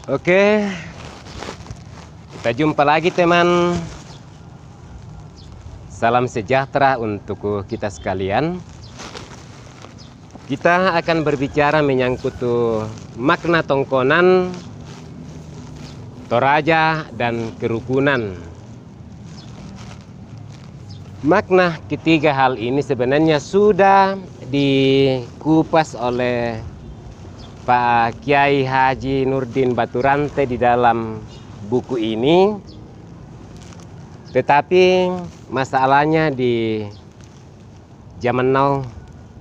Oke, kita jumpa lagi teman. Salam sejahtera untuk kita sekalian. Kita akan berbicara menyangkut makna tongkonan, toraja, dan kerukunan. Makna ketiga hal ini sebenarnya sudah dikupas oleh Pak Kiai Haji Nurdin Baturante di dalam buku ini. Tetapi masalahnya di zaman now,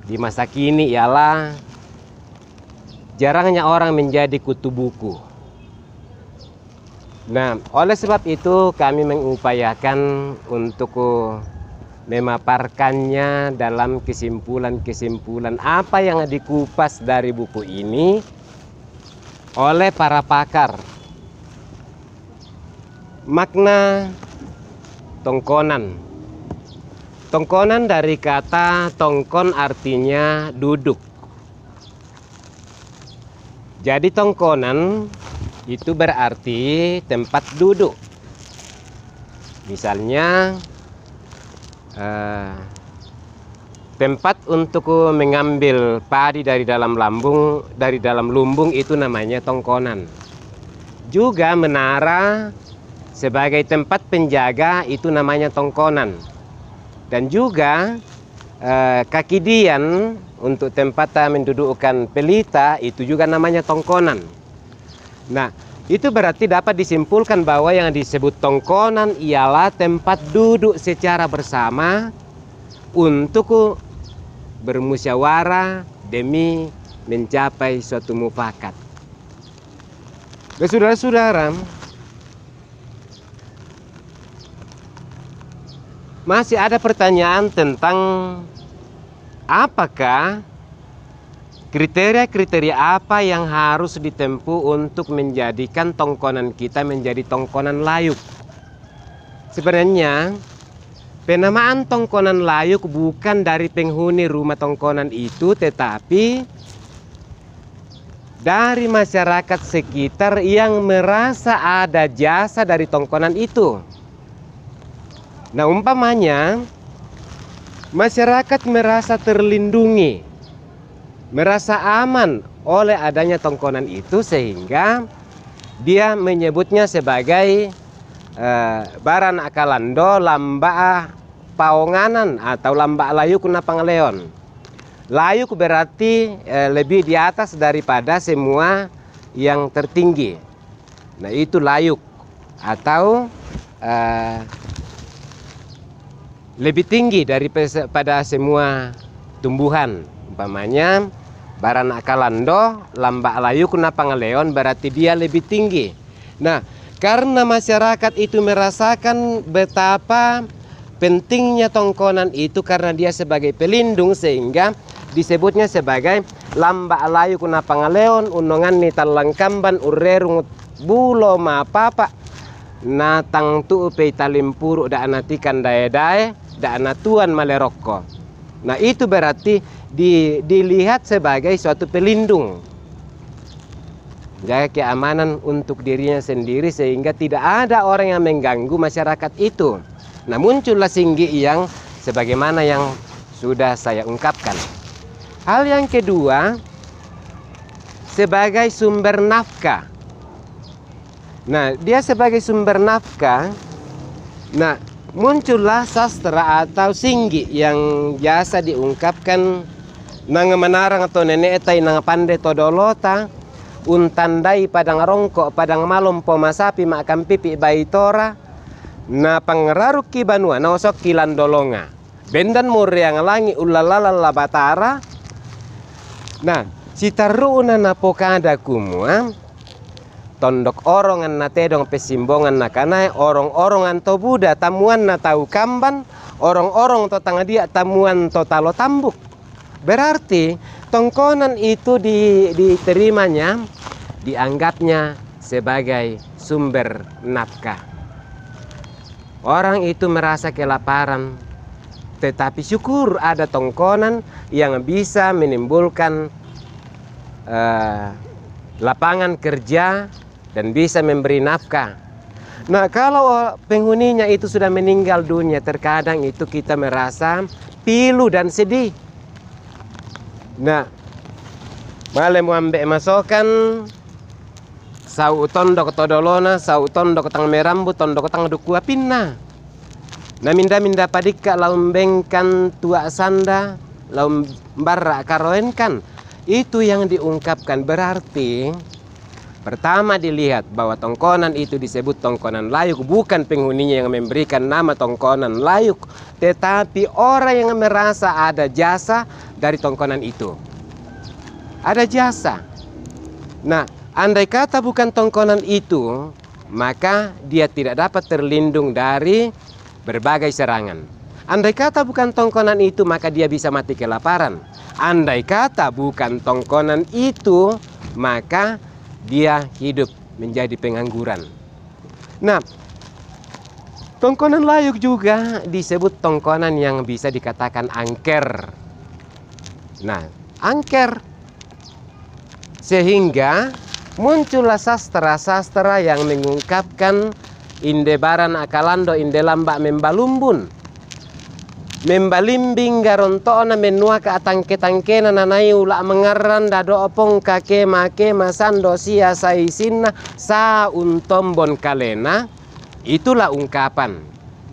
di masa kini ialah jarangnya orang menjadi kutu buku. Nah, oleh sebab itu kami mengupayakan untuk memaparkannya dalam kesimpulan-kesimpulan apa yang dikupas dari buku ini oleh para pakar. Makna tongkonan. Tongkonan dari kata tongkon artinya duduk. Jadi tongkonan itu berarti tempat duduk. Misalnya tempat untuk mengambil padi dari dalam lumbung itu namanya tongkonan. Juga menara sebagai tempat penjaga itu namanya tongkonan. Dan juga kaki dian untuk tempat mendudukkan pelita itu juga namanya tongkonan. Nah, itu berarti dapat disimpulkan bahwa yang disebut tongkonan ialah tempat duduk secara bersama untuk bermusyawarah demi mencapai suatu mufakat. Saudara-saudara, masih ada pertanyaan tentang apakah kriteria-kriteria apa yang harus ditempuh untuk menjadikan tongkonan kita menjadi tongkonan layuk. Sebenarnya penamaan tongkonan layuk bukan dari penghuni rumah tongkonan itu, tetapi dari masyarakat sekitar yang merasa ada jasa dari tongkonan itu. Nah, umpamanya masyarakat merasa terlindungi, merasa aman oleh adanya tongkonan itu, sehingga dia menyebutnya sebagai baran akalando lamba paonganan atau lamba layuk na pangleon. Layuk berarti lebih di atas daripada semua yang tertinggi. Nah, itu layuk atau lebih tinggi daripada semua tumbuhan. Umpamanya baran akalando lamba layuk na pangleon berarti dia lebih tinggi. Nah, karena masyarakat itu merasakan betapa pentingnya tongkonan itu karena dia sebagai pelindung, sehingga disebutnya sebagai lamba layuk na pangleon unongan ni talangkamban urerungut bulo mapapa na tangtu pe talimpuru da anatikan dae-dae da anatuan malerokko. Nah, itu berarti dilihat sebagai suatu pelindung, jaga keamanan untuk dirinya sendiri sehingga tidak ada orang yang mengganggu masyarakat itu. Nah, muncullah singgi yang sebagaimana yang sudah saya ungkapkan. Hal yang kedua, sebagai sumber nafkah. Nah, dia sebagai sumber nafkah. Nah, muncullah sastra atau singgi yang biasa diungkapkan nang menarang atau nenek etai nang pandai todolota untandai padang rongkok padang malom pomasapi makam pipi baitora na pangeraruki banua na osok kilan dolonga bendan muriang langi ulalala batara. Nah, citaruuna na pokada kumua tondok orongan na tedong pesimbongan na kanai orong-orongan to buda tamuan na tau kamban orong-orong to tanga dia tamuan to talo tambuk. Berarti tongkonan itu diterimanya, dianggapnya sebagai sumber nafkah. Orang itu merasa kelaparan, tetapi syukur ada tongkonan yang bisa menimbulkan lapangan kerja dan bisa memberi nafkah. Nah, kalau penghuninya itu sudah meninggal dunia, terkadang itu kita merasa pilu dan sedih. Nah, malem wambe masokan sau tondok todolona, sau tondok tang merambu, tondok tang dukua pinna. Na minda padika laum bengkan tua sanda, laum barra karoenkan. Itu yang diungkapkan, berarti pertama dilihat bahwa tongkonan itu disebut tongkonan layuk, bukan penghuninya yang memberikan nama tongkonan layuk, tetapi orang yang merasa ada jasa dari tongkonan itu. Ada jasa. Nah, andai kata bukan tongkonan itu, maka dia tidak dapat terlindung dari berbagai serangan. Andai kata bukan tongkonan itu, maka dia bisa mati kelaparan. Andai kata bukan tongkonan itu, maka dia hidup menjadi pengangguran. Nah, tongkonan layuk juga disebut tongkonan yang bisa dikatakan angker. Nah, angker. Sehingga muncullah sastra-sastra yang mengungkapkan indebaran akalando indelamba membalumbun. Membalimbing garontona menua ke atangke-tangkena nanai ula mengaran dado opong kake make masando sia saisinna sa untombon kalena. Itulah ungkapan.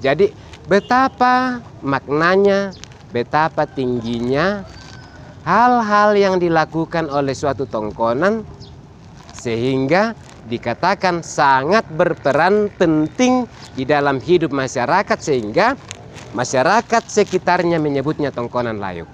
Jadi betapa maknanya, betapa tingginya hal-hal yang dilakukan oleh suatu tongkonan sehingga dikatakan sangat berperan penting di dalam hidup masyarakat, sehingga masyarakat sekitarnya menyebutnya tongkonan layuk.